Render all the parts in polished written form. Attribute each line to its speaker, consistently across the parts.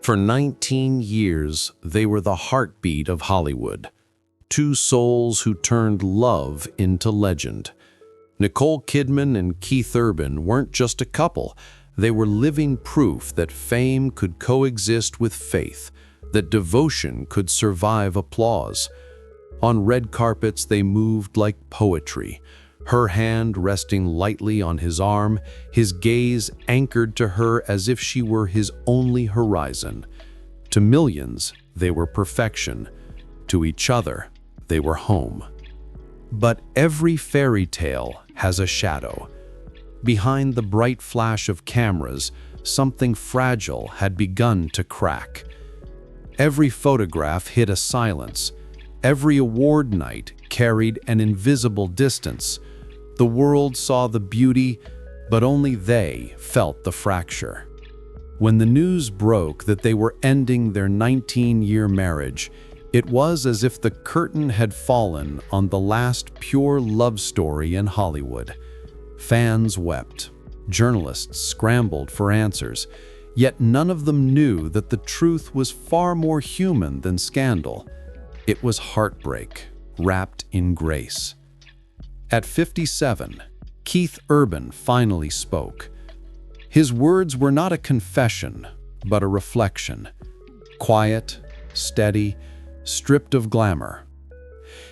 Speaker 1: For 19 years, they were the heartbeat of Hollywood. Two souls who turned love into legend. Nicole Kidman and Keith Urban weren't just a couple. They were living proof that fame could coexist with faith, that devotion could survive applause. On red carpets, they moved like poetry, her hand resting lightly on his arm, his gaze anchored to her as if she were his only horizon. To millions, they were perfection. To each other, they were home. But every fairy tale has a shadow. Behind the bright flash of cameras, something fragile had begun to crack. Every photograph hid a silence. Every award night carried an invisible distance. The world saw the beauty, but only they felt the fracture. When the news broke that they were ending their 19-year marriage, it was as if the curtain had fallen on the last pure love story in Hollywood. Fans wept. Journalists scrambled for answers, yet none of them knew that the truth was far more human than scandal. It was heartbreak, wrapped in grace. At 57, Keith Urban finally spoke. His words were not a confession, but a reflection. Quiet, steady, stripped of glamour.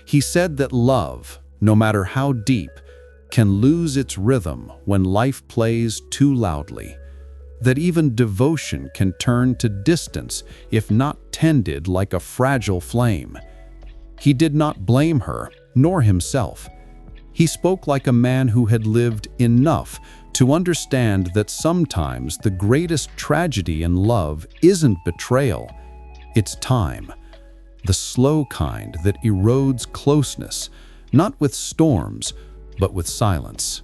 Speaker 1: He said that love, no matter how deep, can lose its rhythm when life plays too loudly. That even devotion can turn to distance if not tended like a fragile flame. He did not blame her, nor himself. He spoke like a man who had lived enough to understand that sometimes the greatest tragedy in love isn't betrayal, it's time. The slow kind that erodes closeness, not with storms, but with silence.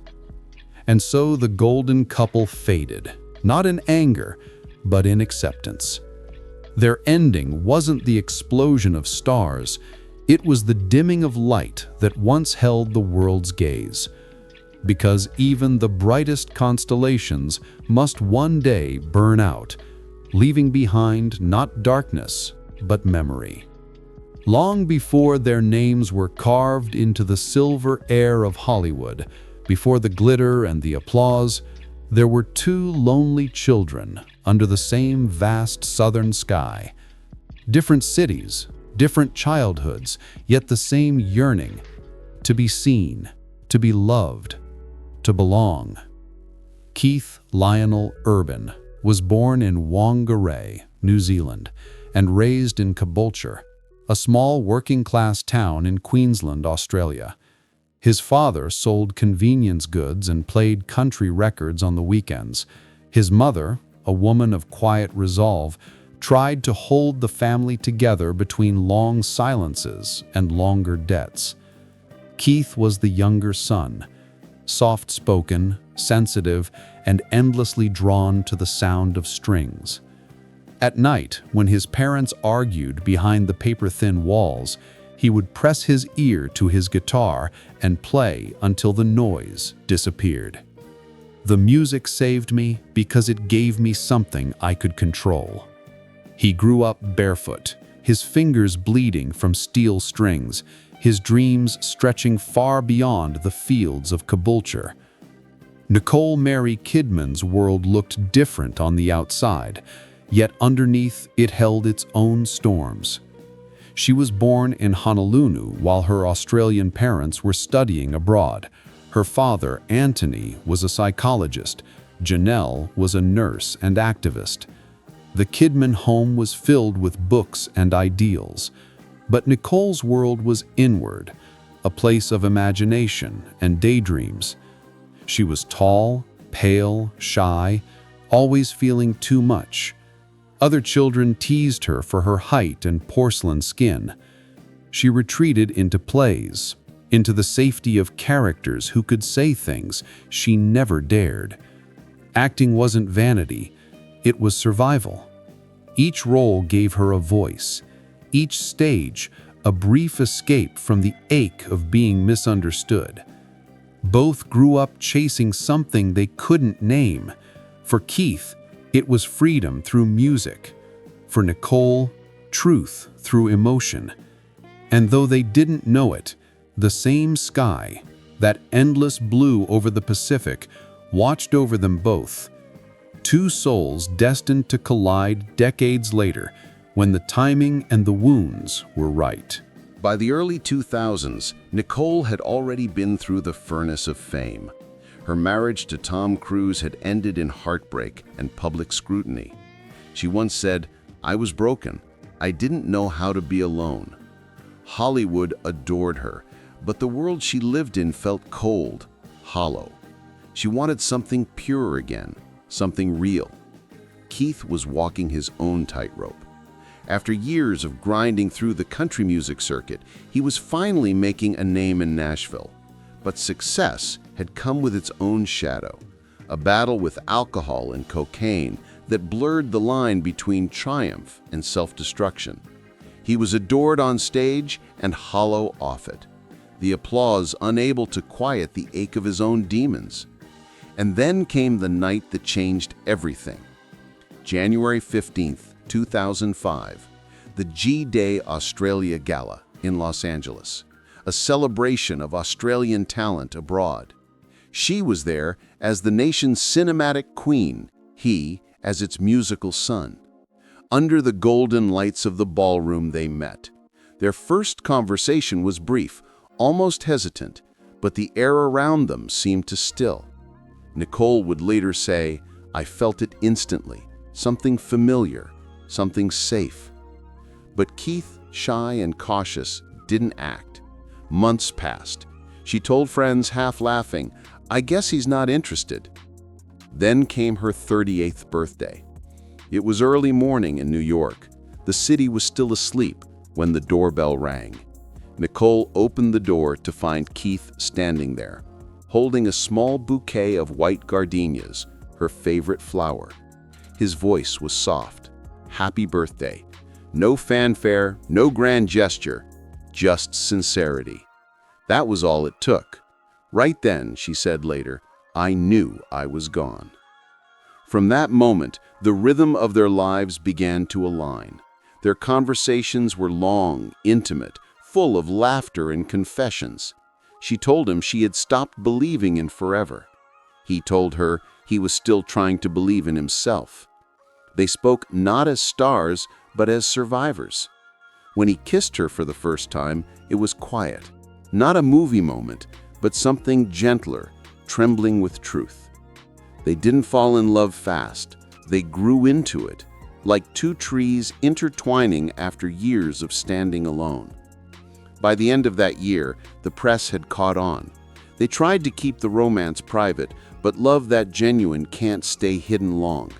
Speaker 1: And so the golden couple faded, not in anger, but in acceptance. Their ending wasn't the explosion of stars, it was the dimming of light that once held the world's gaze. Because even the brightest constellations must one day burn out, leaving behind not darkness, but memory. Long before their names were carved into the silver air of Hollywood, before the glitter and the applause, there were two lonely children under the same vast southern sky. Different cities, different childhoods, yet the same yearning to be seen, to be loved, to belong. Keith Lionel Urban was born in Whangarei, New Zealand, and raised in Caboolture, a small working-class town in Queensland, Australia. His father sold convenience goods and played country records on the weekends. His mother, a woman of quiet resolve, tried to hold the family together between long silences and longer debts. Keith was the younger son, soft-spoken, sensitive, and endlessly drawn to the sound of strings. At night, when his parents argued behind the paper-thin walls, he would press his ear to his guitar and play until the noise disappeared. The music saved me because it gave me something I could control. He grew up barefoot, his fingers bleeding from steel strings, his dreams stretching far beyond the fields of Caboolture. Nicole Mary Kidman's world looked different on the outside, yet underneath it held its own storms. She was born in Honolulu while her Australian parents were studying abroad. Her father, Anthony, was a psychologist. Janelle was a nurse and activist. The Kidman home was filled with books and ideals. But Nicole's world was inward, a place of imagination and daydreams. She was tall, pale, shy, always feeling too much. Other children teased her for her height and porcelain skin. She retreated into plays, into the safety of characters who could say things she never dared. Acting wasn't vanity, it was survival. Each role gave her a voice, each stage a brief escape from the ache of being misunderstood. Both grew up chasing something they couldn't name. For Keith, it was freedom through music.
Speaker 2: For Nicole, truth through emotion. And though they didn't know it, the same sky, that endless blue over the Pacific, watched over them both. Two souls destined to collide decades later, when the timing and the wounds were right.
Speaker 1: By the early 2000s, Nicole had already been through the furnace of fame. Her marriage to Tom Cruise had ended in heartbreak and public scrutiny. She once said, "I was broken. I didn't know how to be alone." Hollywood adored her, but the world she lived in felt cold, hollow. She wanted something pure again, something real. Keith was walking his own tightrope. After years of grinding through the country music circuit, he was finally making a name in Nashville. But success had come with its own shadow, a battle with alcohol and cocaine that blurred the line between triumph and self-destruction. He was adored on stage and hollow off it, the applause unable to quiet the ache of his own demons. And then came the night that changed everything. January 15th, 2005, the G-Day Australia Gala in Los Angeles, a celebration of Australian talent abroad. She was there as the nation's cinematic queen, he as its musical son. Under the golden lights of the ballroom they met. Their first conversation was brief, almost hesitant, but the air around them seemed to still. Nicole would later say, "I felt it instantly, something familiar, something safe." But Keith, shy and cautious, didn't act. Months passed. She told friends, half laughing, "I guess he's not interested." Then came her 38th birthday. It was early morning in New York. The city was still asleep when the doorbell rang. Nicole opened the door to find Keith standing there, holding a small bouquet of white gardenias, her favorite flower. His voice was soft. "Happy birthday." No fanfare, no grand gesture, just sincerity. That was all it took. Right then, she said later, I knew I was gone. From that moment, the rhythm of their lives began to align. Their conversations were long, intimate, full of laughter and confessions. She told him she had stopped believing in forever. He told her he was still trying to believe in himself. They spoke not as stars, but as survivors. When he kissed her for the first time, it was quiet. Not a movie moment, but something gentler, trembling with truth. They didn't fall in love fast. They grew into it, like two trees intertwining after years of standing alone. By the end of that year, the press had caught on. They tried to keep the romance private, but love that genuine can't stay hidden long.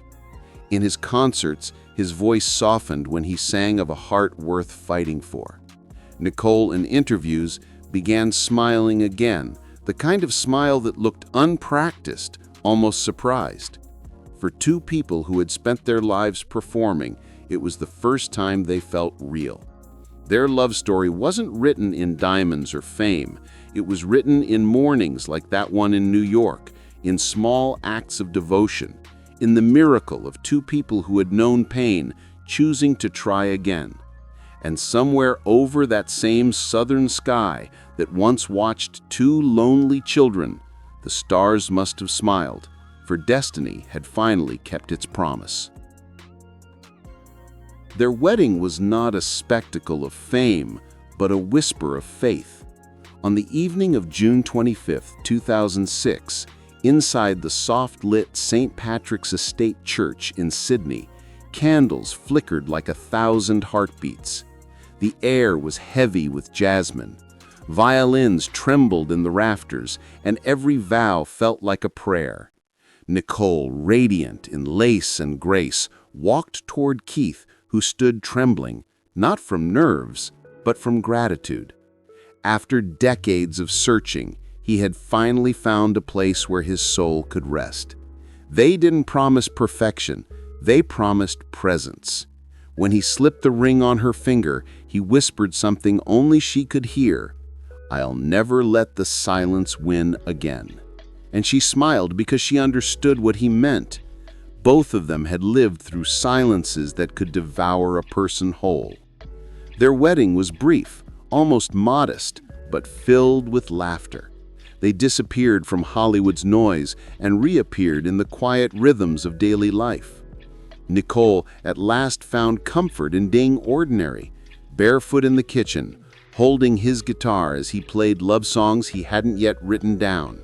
Speaker 1: In his concerts, his voice softened when he sang of a heart worth fighting for. Nicole, in interviews, began smiling again, the kind of smile that looked unpracticed, almost surprised. For two people who had spent their lives performing, it was the first time they felt real. Their love story wasn't written in diamonds or fame. It was written in mornings like that one in New York, in small acts of devotion, in the miracle of two people who had known pain, choosing to try again. And somewhere over that same southern sky that once watched two lonely children, the stars must have smiled, for destiny had finally kept its promise. Their wedding was not a spectacle of fame, but a whisper of faith. On the evening of June 25, 2006, inside the soft-lit St. Patrick's Estate Church in Sydney, candles flickered like 1,000 heartbeats. The air was heavy with jasmine. Violins trembled in the rafters, and every vow felt like a prayer. Nicole, radiant in lace and grace, walked toward Keith, who stood trembling, not from nerves, but from gratitude. After decades of searching, he had finally found a place where his soul could rest. They didn't promise perfection, they promised presence. When he slipped the ring on her finger, he whispered something only she could hear. "I'll never let the silence win again." And she smiled because she understood what he meant.
Speaker 3: Both of them had lived through silences that could devour a person whole. Their wedding was brief, almost modest, but filled with laughter. They disappeared from Hollywood's noise and reappeared in the quiet rhythms of daily life. Nicole at last found comfort in being ordinary, barefoot in the kitchen, holding his guitar as he played love songs he hadn't yet written down.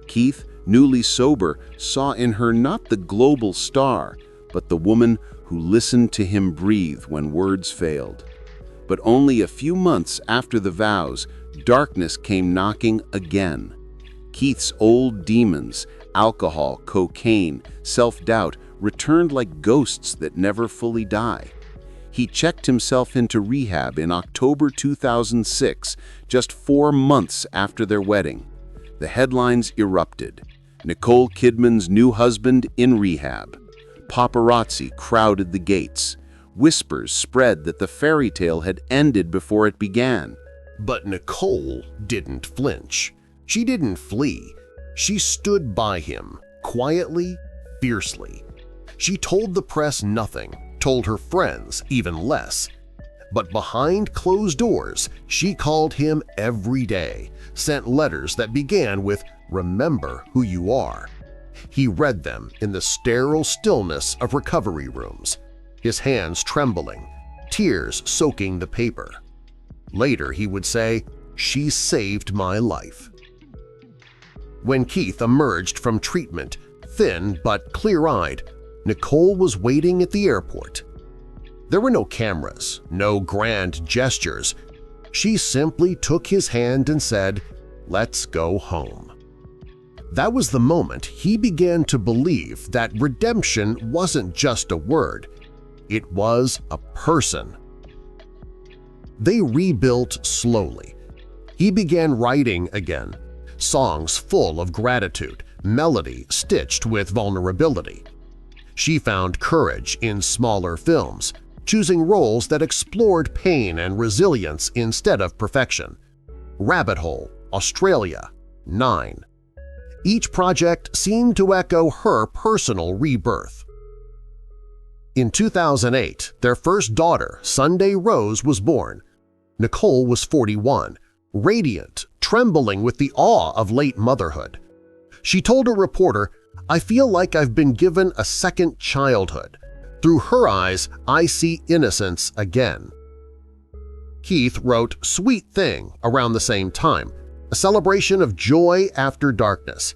Speaker 3: Keith, newly sober, saw in her not the global star, but the woman who listened to him breathe when words failed. But only a few months after the vows, darkness came knocking again. Keith's old demons, alcohol, cocaine, self-doubt, returned like ghosts that never fully die. He checked himself into rehab in October 2006, just 4 months after their wedding. The headlines erupted. Nicole Kidman's new husband in rehab. Paparazzi crowded the gates. Whispers spread that the fairy tale had ended before it began.
Speaker 4: But Nicole didn't flinch. She didn't flee. She stood by him, quietly, fiercely. She told the press nothing, told her friends even less. But behind closed doors, she called him every day, sent letters that began with "Remember who you are." He read them in the sterile stillness of recovery rooms, his hands trembling, tears soaking the paper. Later he would say, "She saved my life." When Keith emerged from treatment, thin but clear-eyed, Nicole was waiting at the airport. There were no cameras, no grand gestures. She simply took his hand and said, "Let's go home." That was the moment he began to believe that redemption wasn't just a word, it was a person. They rebuilt slowly. He began writing again, songs full of gratitude, melody stitched with vulnerability. She found courage in smaller films, choosing roles that explored pain and resilience instead of perfection. Rabbit Hole, Australia, 9. Each project seemed to echo her personal rebirth. In 2008, their first daughter, Sunday Rose, was born. Nicole was 41, radiant, trembling with the awe of late motherhood. She told a reporter, "I feel like I've been given a second childhood. Through her eyes, I see innocence again." Keith wrote Sweet Thing around the same time, a celebration of joy after darkness.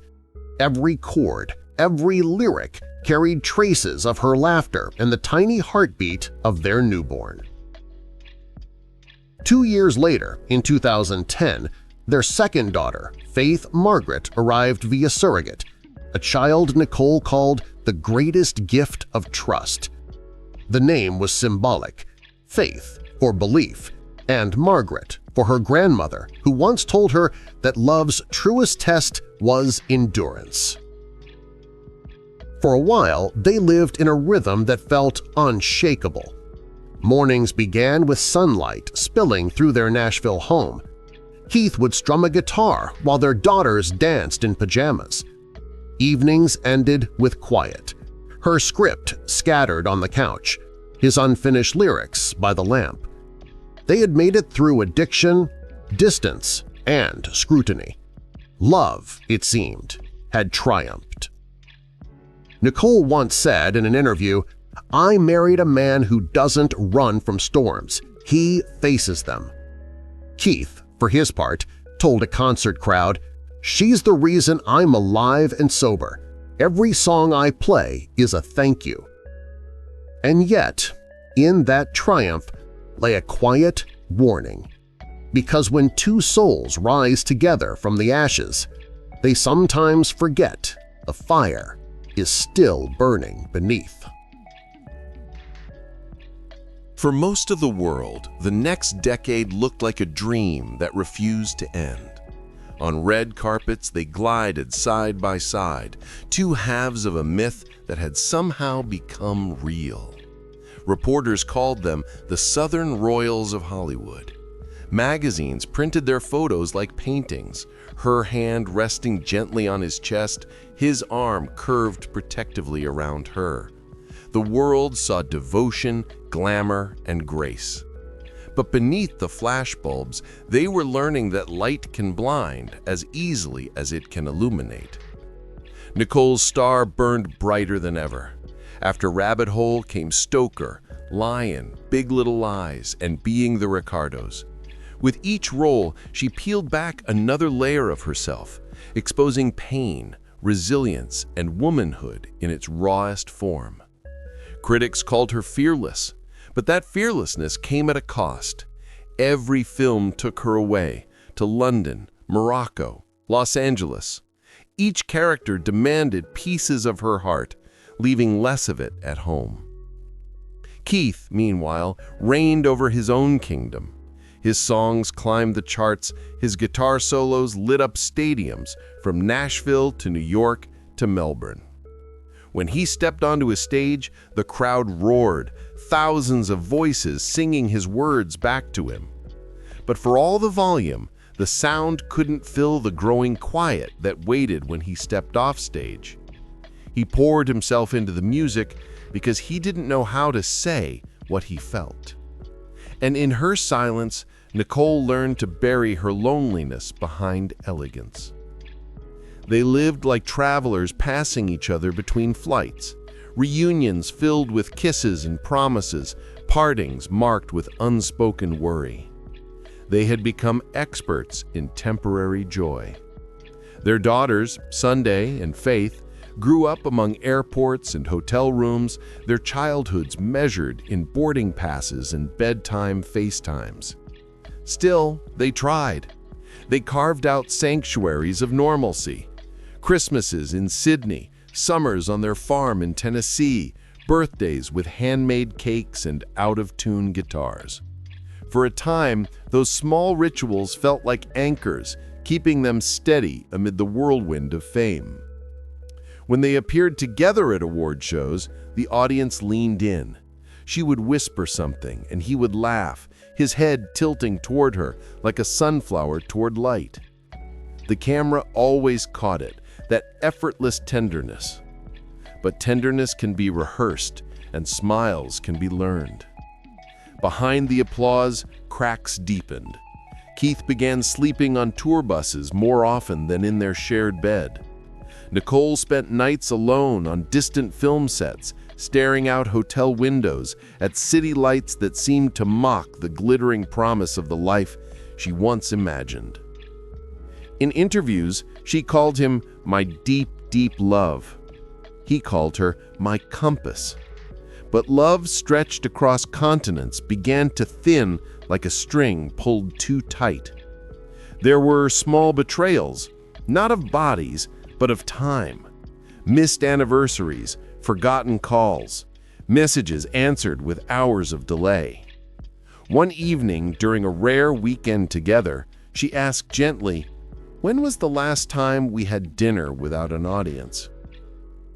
Speaker 4: Every chord, every lyric carried traces of her laughter and the tiny heartbeat of their newborn. 2 years later, in 2010, their second daughter, Faith Margaret, arrived via surrogate, a child Nicole called the greatest gift of trust. The name was symbolic, Faith for belief, and Margaret for her grandmother, who once told her that love's truest test was endurance. For a while, they lived in a rhythm that felt unshakable. Mornings began with sunlight spilling through their Nashville home. Keith would strum a guitar while their daughters danced in pajamas. Evenings ended with quiet, her script scattered on the couch, his unfinished lyrics by the lamp. They had made it through addiction, distance, and scrutiny. Love, it seemed, had triumphed. Nicole once said in an interview, "I married a man who doesn't run from storms. He faces them." Keith, for his part, told a concert crowd, "She's the reason I'm alive and sober. Every song I play is a thank you." And yet, in that triumph lay a quiet warning. Because when two souls rise together from the ashes, they sometimes forget the fire is still burning beneath.
Speaker 1: For most of the world, the next decade looked like a dream that refused to end. On red carpets, they glided side by side, two halves of a myth that had somehow become real. Reporters called them the Southern Royals of Hollywood.
Speaker 5: Magazines printed their photos like paintings, her hand resting gently on his chest, his arm curved protectively around her. The world saw devotion, glamour, and grace. But beneath the flashbulbs, they were learning that light can blind as easily as it can illuminate. Nicole's star burned brighter than ever. After Rabbit Hole came Stoker, Lion, Big Little Lies, and Being the Ricardos. With each role, she peeled back another layer of herself, exposing pain, resilience, and womanhood in its rawest form. Critics called her fearless, but that fearlessness came at a cost. Every film took her away to London, Morocco, Los Angeles. Each character demanded pieces of her heart, leaving less of it at home. Keith, meanwhile, reigned over his own kingdom. His songs climbed the charts, his guitar solos lit up stadiums from Nashville to New York to Melbourne. When he stepped onto a stage, the crowd roared, thousands of voices singing his words back to him. But for all the volume, the sound couldn't fill the growing quiet that waited when he stepped off stage. He poured himself into the music because he didn't know how to say what he felt. And in her silence, Nicole learned to bury her loneliness behind elegance. They lived like travelers passing each other between flights, reunions filled with kisses and promises, partings marked with unspoken worry. They had become experts in temporary joy. Their daughters, Sunday and Faith, grew up among airports and hotel rooms, their childhoods measured in boarding passes and bedtime FaceTimes. Still, they tried. They carved out sanctuaries of normalcy. Christmases in Sydney, summers on their farm in Tennessee, birthdays with handmade cakes and out-of-tune guitars. For a time, those small rituals felt like anchors, keeping them steady amid the whirlwind of fame. When they appeared together at award shows, the audience leaned in. She would whisper something, and he would laugh, his head tilting toward her like a sunflower toward light. The camera always caught it, that effortless tenderness. But tenderness can be rehearsed, and smiles can be learned. Behind the applause, cracks deepened. Keith began sleeping on tour buses more often than in their shared bed. Nicole spent nights alone on distant film sets, staring out hotel windows at city lights that seemed to mock the glittering promise of the life she once imagined. In interviews, she called him my deep, deep love. He called her my compass. But love stretched across continents began to thin like a string pulled too tight. There were small betrayals, not of bodies, but of time. Missed anniversaries, forgotten calls, messages answered with hours of delay. One evening, during a rare weekend together, she asked gently, "When was the last time we had dinner without an audience?"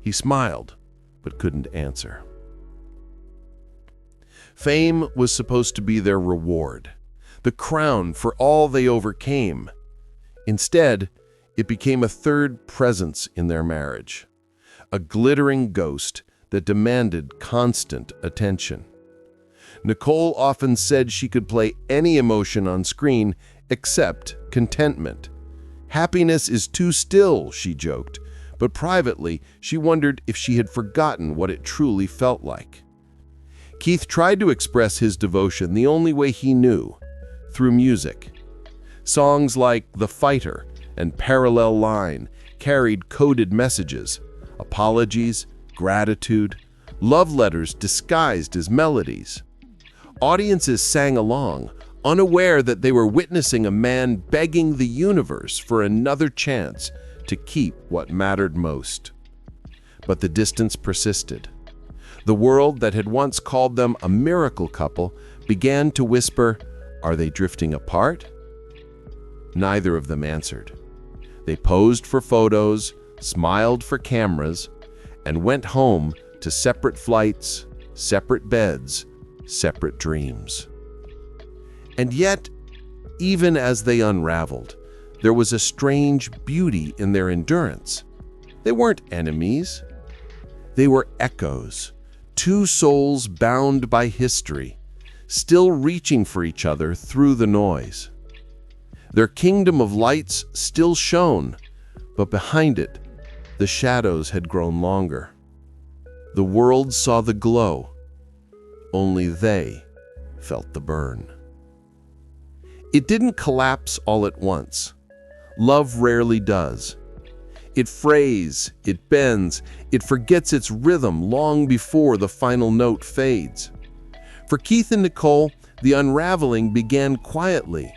Speaker 5: He smiled, but couldn't answer. Fame was supposed to be their reward, the crown for all they overcame. Instead, it became a third presence in their marriage, a glittering ghost that demanded constant attention. Nicole often said she could play any emotion on screen except contentment. Happiness is too still, she joked, but privately she wondered if she had forgotten what it truly felt like. Keith tried to express his devotion the only way he knew, through music. Songs like The Fighter and Parallel Line carried coded messages, apologies, gratitude, love letters disguised as melodies. Audiences sang along, unaware that they were witnessing a man begging the universe for another chance to keep what mattered most. But the distance persisted. The world that had once called them a miracle couple began to whisper, "Are they drifting apart?" Neither of them answered. They posed for photos, smiled for cameras, and went home to separate flights, separate beds, separate dreams. And yet, even as they unraveled, there was a strange beauty in their endurance. They weren't enemies. They were echoes, two souls bound by history, still reaching for each other through the noise. Their kingdom of lights still shone, but behind it, the shadows had grown longer. The world saw the glow. Only they felt the burn. It didn't collapse all at once. Love rarely does. It frays, it bends, it forgets its rhythm long before the final note fades. For Keith and Nicole, the unraveling began quietly,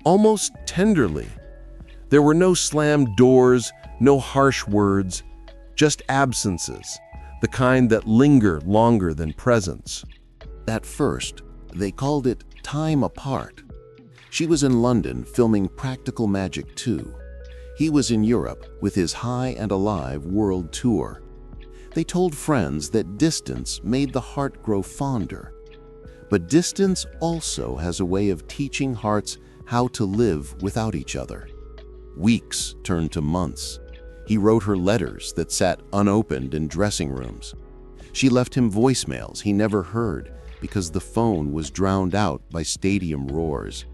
Speaker 5: almost tenderly. There were no slammed doors, no harsh words, just absences, the kind that linger longer than presence.
Speaker 3: At first, they called it Time Apart. She was in London filming Practical Magic 2. He was in Europe with his High and Alive world tour. They told friends that distance made the heart grow fonder. But distance also has a way of teaching hearts how to live without each other. Weeks turned to months. He wrote her letters that sat unopened in dressing rooms. She left him voicemails he never heard because the phone was drowned out by stadium roars.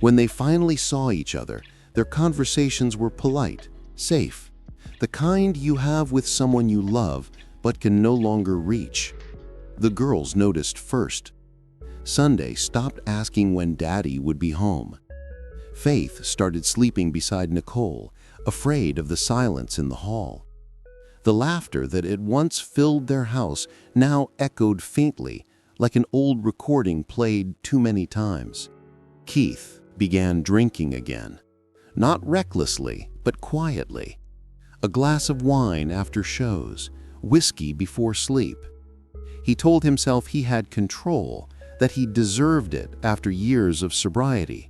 Speaker 3: When they finally saw each other, their conversations were polite, safe, the kind you have with someone you love but can no longer reach. The girls noticed first. Sunday stopped asking when Daddy would be home. Faith started sleeping beside Nicole, afraid of the silence in the hall. The laughter that had once filled their house now echoed faintly, like an old recording played too many times. Keith began drinking again, not recklessly, but quietly. A glass of wine after shows, whiskey before sleep. He told himself he had control, that he deserved it after years of sobriety.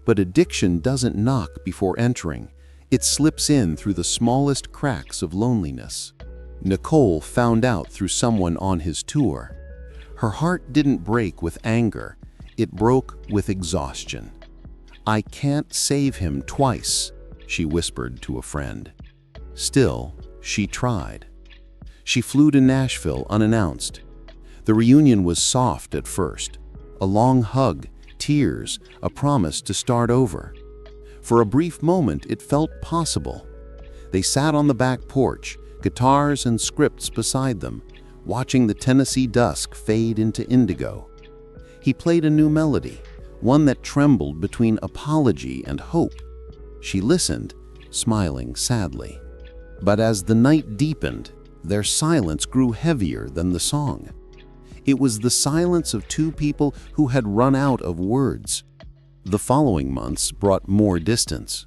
Speaker 3: But addiction doesn't knock before entering. It slips in through the smallest cracks of loneliness. Nicole found out through someone on his tour. Her heart didn't break with anger. It broke with exhaustion. "I can't save him twice," she whispered to a friend. Still, she tried. She flew to Nashville unannounced. The reunion was soft at first. A long hug, tears, a promise to start over. For a brief moment, it felt possible. They sat on the back porch, guitars and scripts beside them, watching the Tennessee dusk fade into indigo. He played a new melody, one that trembled between apology and hope. She listened, smiling sadly. But as the night deepened, their silence grew heavier than the song. It was the silence of two people who had run out of words. The following months brought more distance.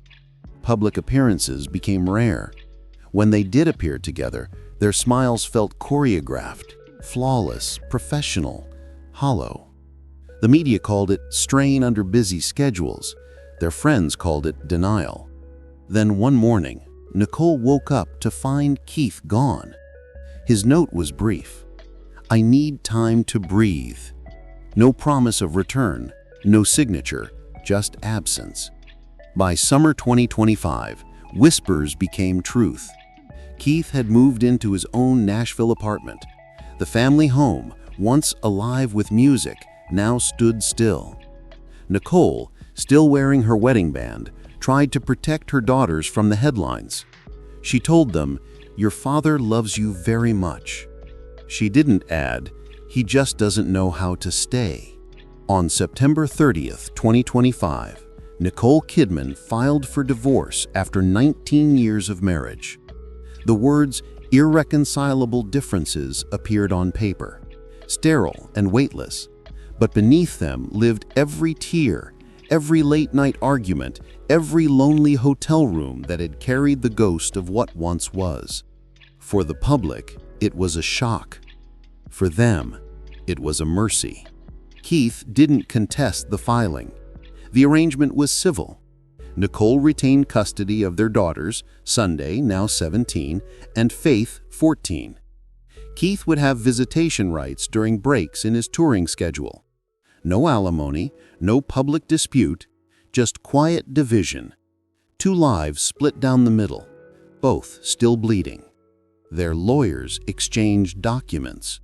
Speaker 3: Public appearances became rare. When they did appear together, their smiles felt choreographed, flawless, professional, hollow. The media called it strain under busy schedules. Their friends called it denial. Then one morning, Nicole woke up to find Keith gone. His note was brief. "I need time to breathe." No promise of return, no signature, just absence. By summer 2025, whispers became truth. Keith had moved into his own Nashville apartment. The family home, once alive with music, now stood still. Nicole, still wearing her wedding band, tried to protect her daughters from the headlines. She told them, "Your father loves you very much." She didn't add, "He just doesn't know how to stay." On September 30th, 2025, Nicole Kidman filed for divorce after 19 years of marriage. The words "irreconcilable differences" appeared on paper, sterile and weightless, but beneath them lived every tear, every late-night argument, every lonely hotel room that had carried the ghost of what once was. For the public, it was a shock. For them, it was a mercy. Keith didn't contest the filing. The arrangement was civil. Nicole retained custody of their daughters, Sunday, now 17, and Faith, 14. Keith would have visitation rights during breaks in his touring schedule. No alimony, no public dispute, just quiet division. Two lives split down the middle, both still bleeding. Their lawyers exchanged documents.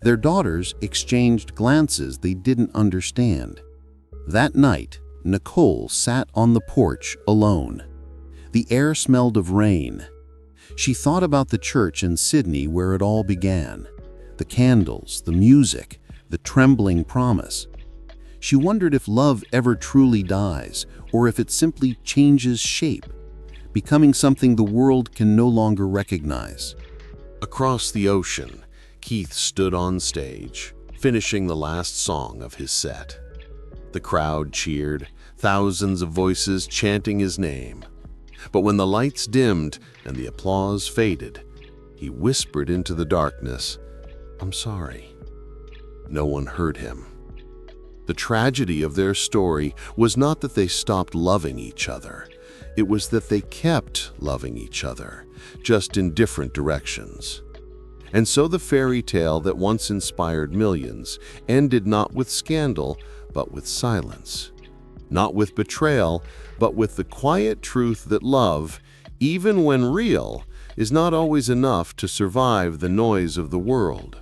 Speaker 3: Their daughters exchanged glances they didn't understand. That night, Nicole sat on the porch alone. The air smelled of rain. She thought about the church in Sydney where it all began. The candles, the music, the trembling promise. She wondered if love ever truly dies, or if it simply changes shape, becoming something the world can no longer recognize.
Speaker 1: Across the ocean, Keith stood on stage, finishing the last song of his set. The crowd cheered, thousands of voices chanting his name. But when the lights dimmed and the applause faded, he whispered into the darkness, "I'm sorry." No one heard him. The tragedy of their story was not that they stopped loving each other. It was that they kept loving each other, just in different directions. And so the fairy tale that once inspired millions ended not with scandal, but with silence. Not with betrayal, but with the quiet truth that love, even when real, is not always enough to survive the noise of the world.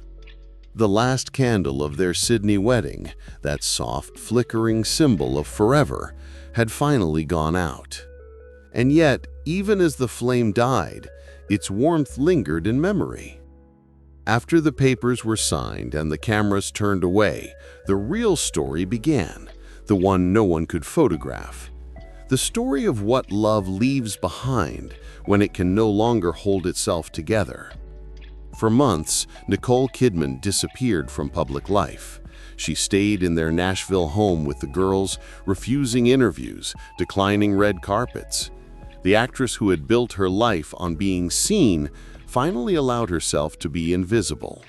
Speaker 1: The last candle of their Sydney wedding, that soft, flickering symbol of forever, had finally gone out. And yet, even as the flame died, its warmth lingered in memory. After the papers were signed and the cameras turned away, the real story began, the one no one could photograph. The story of what love leaves behind when it can no longer hold itself together. For months, Nicole Kidman disappeared from public life. She stayed in their Nashville home with the girls, refusing interviews, declining red carpets. The actress who had built her life on being seen finally allowed herself to be invisible.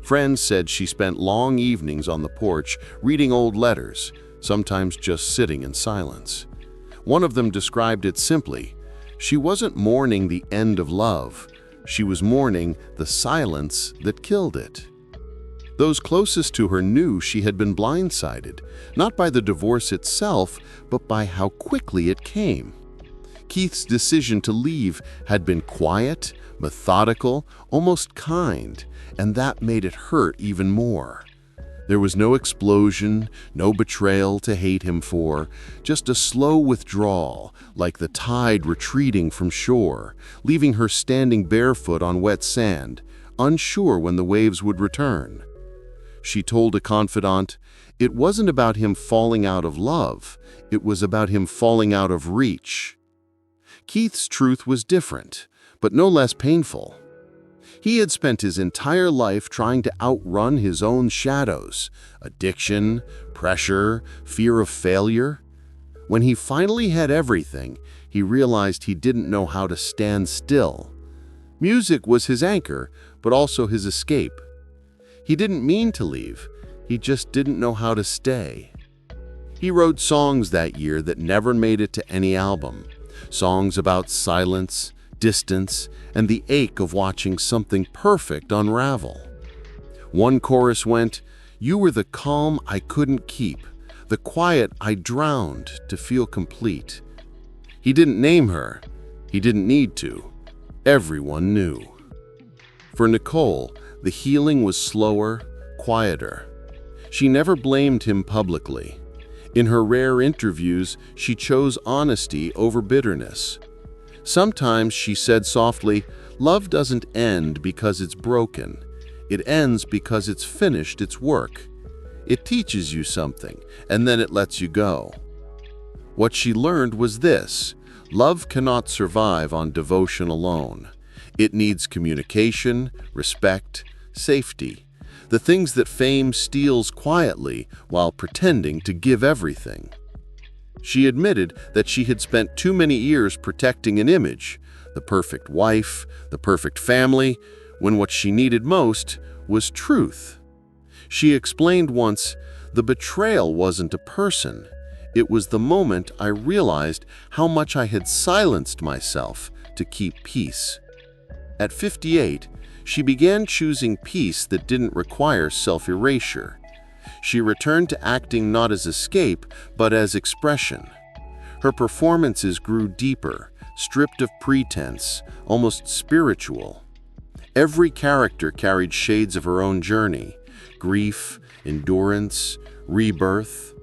Speaker 1: Friends said she spent long evenings on the porch reading old letters, sometimes just sitting in silence. One of them described it simply: she wasn't mourning the end of love, she was mourning the silence that killed it. Those closest to her knew she had been blindsided, not by the divorce itself, but by how quickly it came. Keith's decision to leave had been quiet, methodical, almost kind, and that made it hurt even more. There was no explosion, no betrayal to hate him for, just a slow withdrawal, like the tide retreating from shore, leaving her standing barefoot on wet sand, unsure when the waves would return. She told a confidant, it wasn't about him falling out of love, it was about him falling out of reach. Keith's truth was different, but no less painful. He had spent his entire life trying to outrun his own shadows, addiction, pressure, fear of failure. When he finally had everything, he realized he didn't know how to stand still. Music was his anchor, but also his escape. He didn't mean to leave, he just didn't know how to stay. He wrote songs that year that never made it to any album. Songs about silence, distance, and the ache of watching something perfect unravel. One chorus went, "You were the calm I couldn't keep, the quiet I drowned to feel complete." He didn't name her. He didn't need to. Everyone knew. For Nicole, the healing was slower, quieter. She never blamed him publicly. In her rare interviews, she chose honesty over bitterness. Sometimes she said softly, "Love doesn't end because it's broken. It ends because it's finished its work. It teaches you something, and then it lets you go." What she learned was this: love cannot survive on devotion alone. It needs communication, respect, safety, the things that fame steals quietly while pretending to give everything. She admitted that she had spent too many years protecting an image, the perfect wife, the perfect family, when what she needed most was truth. She explained once, "The betrayal wasn't a person. It was the moment I realized how much I had silenced myself to keep peace." At 58, she began choosing peace that didn't require self-erasure.
Speaker 3: She returned to acting not as escape, but as expression. Her performances grew deeper, stripped of pretense, almost spiritual. Every character carried shades of her own journey: grief, endurance, rebirth.